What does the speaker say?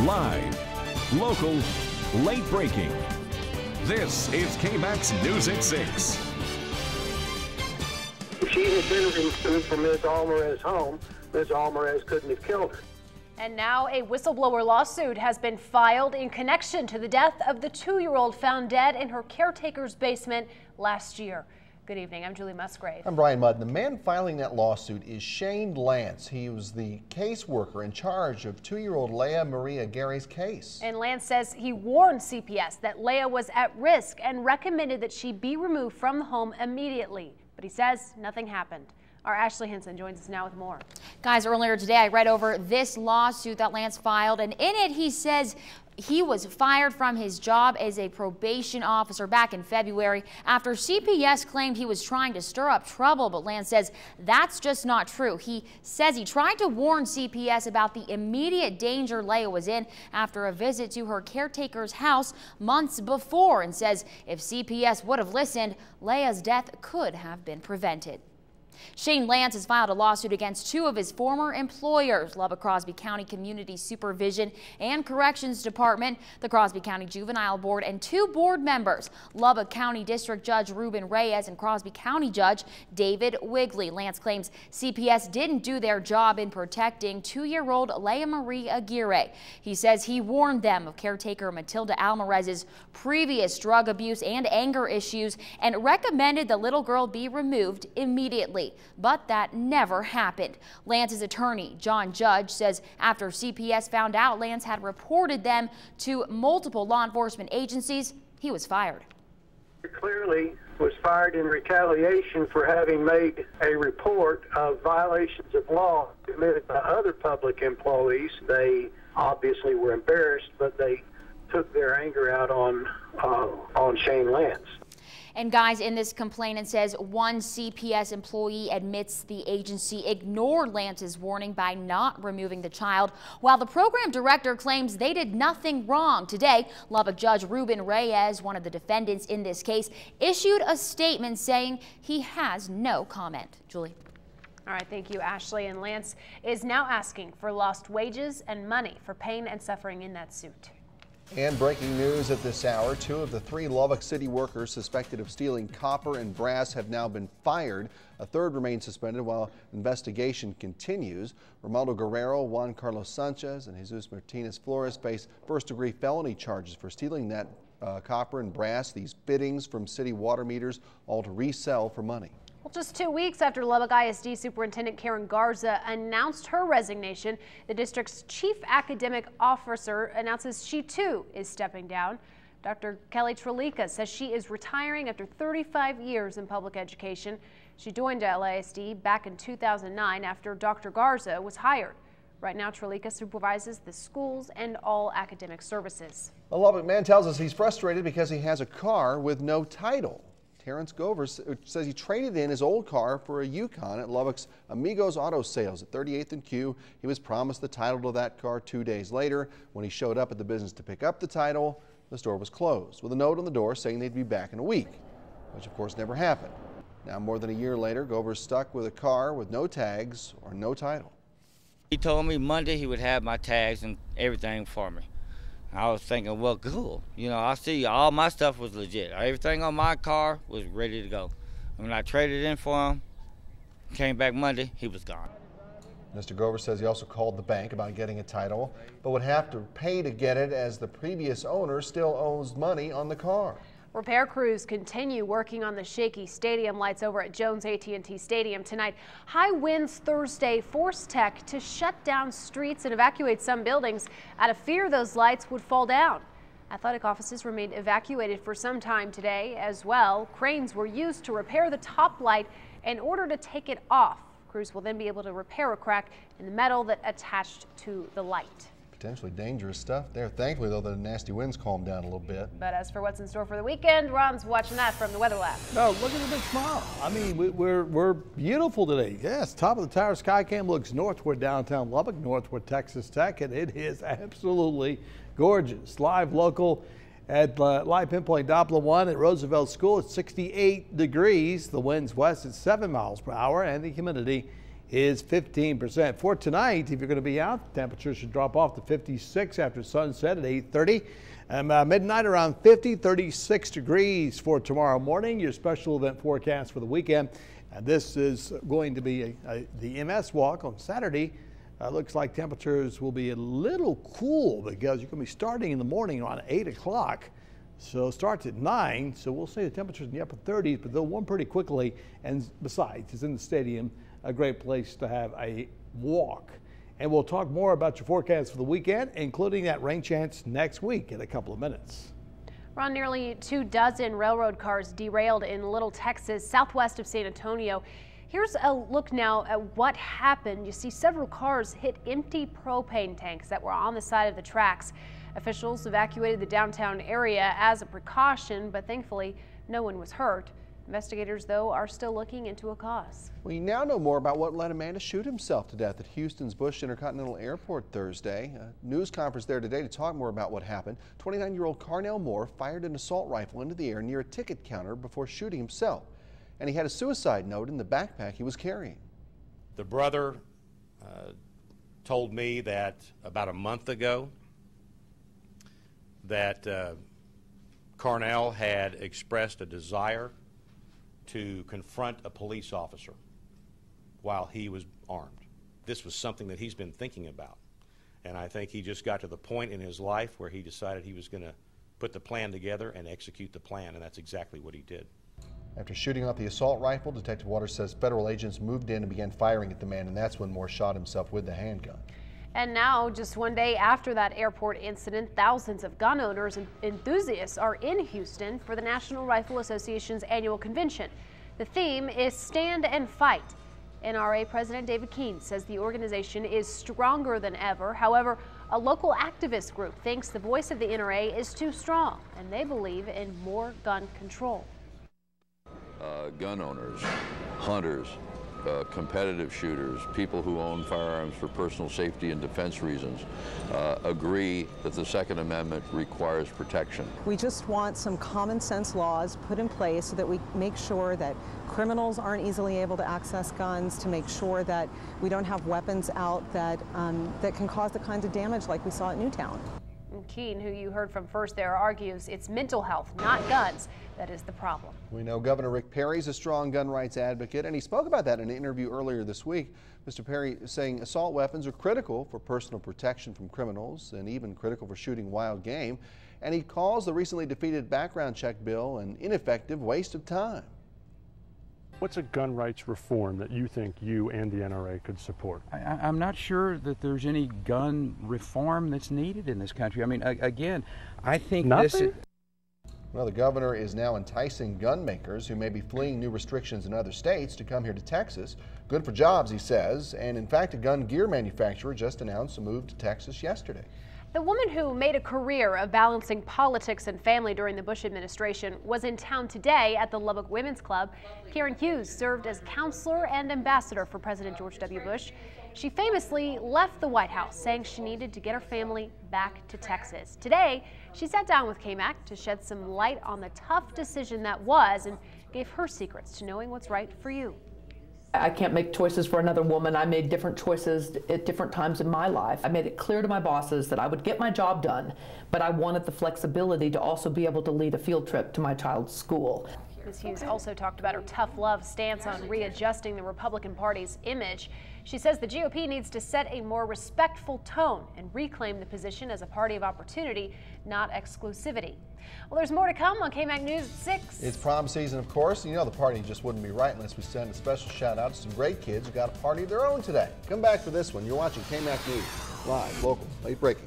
Live, local, late breaking. This is KMAX News at 6. If she had been removed from Ms. Almaraz's home, Ms. Almaraz couldn't have killed her. And now a whistleblower lawsuit has been filed in connection to the death of the 2-year-old found dead in her caretaker's basement last year. Good evening. I'm Julie Musgrave. I'm Brian Mudd. The man filing that lawsuit is Shane Lance. He was the caseworker in charge of 2-year-old Leah Marie Aguirre's case. And Lance says he warned CPS that Leah was at risk and recommended that she be removed from the home immediately. But he says nothing happened. Our Ashley Hinson joins us now with more. Guys, earlier today I read over this lawsuit that Lance filed, and in it he says he was fired from his job as a probation officer back in February after CPS claimed he was trying to stir up trouble, but Lance says that's just not true. He says he tried to warn CPS about the immediate danger Leah was in after a visit to her caretaker's house months before, and says if CPS would have listened, Leah's death could have been prevented. Shane Lance has filed a lawsuit against 2 of his former employers, Lubbock Crosby County Community Supervision and Corrections Department, the Crosby County Juvenile Board, and 2 board members, Lubbock County District Judge Ruben Reyes and Crosby County Judge David Wigley. Lance claims CPS didn't do their job in protecting 2-year-old Leah Marie Aguirre. He says he warned them of caretaker Matilda Almaraz's previous drug abuse and anger issues and recommended the little girl be removed immediately. But that never happened. Lance's attorney, John Judge, says after CPS found out Lance had reported them to multiple law enforcement agencies, he was fired. He clearly was fired in retaliation for having made a report of violations of law committed by other public employees. They obviously were embarrassed, but they took their anger out on Shane Lance. And guys, in this complaint, it says one CPS employee admits the agency ignored Lance's warning by not removing the child, while the program director claims they did nothing wrong. Today, Lubbock Judge Ruben Reyes, one of the defendants in this case, issued a statement saying he has no comment. Julie. All right, thank you, Ashley. And Lance is now asking for lost wages and money for pain and suffering in that suit. And breaking news at this hour, 2 of the 3 Lubbock City workers suspected of stealing copper and brass have now been fired. A 3rd remains suspended while investigation continues. Romaldo Guerrero, Juan Carlos Sanchez, and Jesus Martinez Flores face first-degree felony charges for stealing that copper and brass, these fittings from city water meters, all to resell for money. Well, just 2 weeks after Lubbock ISD Superintendent Karen Garza announced her resignation, the district's chief academic officer announces she too is stepping down. Dr. Kelly Trelica says she is retiring after 35 years in public education. She joined LISD back in 2009 after Dr. Garza was hired. Right now, Trelica supervises the schools and all academic services. A Lubbock man tells us he's frustrated because he has a car with no title. Terrence Govers says he traded in his old car for a Yukon at Lubbock's Amigos Auto Sales at 38th and Q. He was promised the title to that car 2 days later. When he showed up at the business to pick up the title, the store was closed with a note on the door saying they'd be back in a week, which of course never happened. Now, more than a year later, Govers stuck with a car with no tags or no title. He told me Monday he would have my tags and everything for me. I was thinking, well, cool. You know, I see all my stuff was legit. Everything on my car was ready to go. When I traded in for him, came back Monday, he was gone. Mr. Govers says he also called the bank about getting a title, but would have to pay to get it as the previous owner still owes money on the car. Repair crews continue working on the shaky stadium lights over at Jones AT&T Stadium tonight. High winds Thursday forced tech to shut down streets and evacuate some buildings out of fear those lights would fall down. Athletic offices remained evacuated for some time today as well. Cranes were used to repair the top light in order to take it off. Crews will then be able to repair a crack in the metal that attached to the light. Potentially dangerous stuff there. Thankfully, though, the nasty winds calmed down a little bit. But as for what's in store for the weekend, Ron's watching that from the Weather Lab. No, look at the big smile. I mean, we're beautiful today. Yes, top of the tower sky cam looks northward downtown Lubbock, northward Texas Tech, and it is absolutely gorgeous. Live local at Live Pinpoint Doppler 1 at Roosevelt School. It's 68 degrees. The wind's west at 7 miles per hour, and the humidity is 15%. For tonight, if you're going to be out, the temperature should drop off to 56 after sunset at 8:30. Midnight around 50, 36 degrees for tomorrow morning. Your special event forecast for the weekend. And this is going to be the MS Walk on Saturday. Looks like temperatures will be a little cool because you're going to be starting in the morning around 8 o'clock. So it starts at 9, so we'll say the temperatures in the upper 30s, but they'll warm pretty quickly. And besides, it's in the stadium, a great place to have a walk. And we'll talk more about your forecast for the weekend, including that rain chance next week in a couple of minutes. Ron, nearly 24 railroad cars derailed in Little, Texas, southwest of San Antonio. Here's a look now at what happened. You see several cars hit empty propane tanks that were on the side of the tracks. Officials evacuated the downtown area as a precaution, but thankfully no one was hurt. Investigators, though, are still looking into a cause. We now know more about what led a man to shoot himself to death at Houston's Bush Intercontinental Airport Thursday. A news conference there today to talk more about what happened. 29-year-old Carnell Moore fired an assault rifle into the air near a ticket counter before shooting himself. And he had a suicide note in the backpack he was carrying. The brother told me that about a month ago that Carnell had expressed a desire to confront a police officer while he was armed. This was something that he's been thinking about. And I think he just got to the point in his life where he decided he was going to put the plan together and execute the plan, and that's exactly what he did. After shooting off the assault rifle, Detective Waters says federal agents moved in and began firing at the man, and that's when Moore shot himself with the handgun. And now, just one day after that airport incident, thousands of gun owners and enthusiasts are in Houston for the National Rifle Association's annual convention. The theme is Stand and Fight. NRA President David Keene says the organization is stronger than ever. However, a local activist group thinks the voice of the NRA is too strong, and they believe in more gun control. Gun owners, hunters, competitive shooters, people who own firearms for personal safety and defense reasons, agree that the Second Amendment requires protection. We just want some common sense laws put in place so that we make sure that criminals aren't easily able to access guns, to make sure that we don't have weapons out that, that can cause the kinds of damage like we saw at Newtown. Keene, who you heard from first there, argues it's mental health, not guns, that is the problem. We know Governor Rick Perry's a strong gun rights advocate, and he spoke about that in an interview earlier this week. Mr. Perry saying assault weapons are critical for personal protection from criminals and even critical for shooting wild game. And he calls the recently defeated background check bill an ineffective waste of time. What's a gun rights reform that you think you and the NRA could support? I'm not sure that there's any gun reform that's needed in this country. I mean, again, I think this is... Well, the governor is now enticing gun makers who may be fleeing new restrictions in other states to come here to Texas. Good for jobs, he says. And in fact, a gun gear manufacturer just announced a move to Texas yesterday. The woman who made a career of balancing politics and family during the Bush administration was in town today at the Lubbock Women's Club. Karen Hughes served as counselor and ambassador for President George W. Bush. She famously left the White House, saying she needed to get her family back to Texas. Today, she sat down with KMAC to shed some light on the tough decision that was and gave her secrets to knowing what's right for you. I can't make choices for another woman. I made different choices at different times in my life. I made it clear to my bosses that I would get my job done, but I wanted the flexibility to also be able to lead a field trip to my child's school. Ms. Hughes also talked about her tough love stance on readjusting the Republican Party's image. She says the GOP needs to set a more respectful tone and reclaim the position as a party of opportunity, not exclusivity. Well, there's more to come on KMAC News at 6. It's prom season, of course. You know the party just wouldn't be right unless we send a special shout out to some great kids who got a party of their own today. Come back for this one. You're watching KMAC News, live, local, late breaking.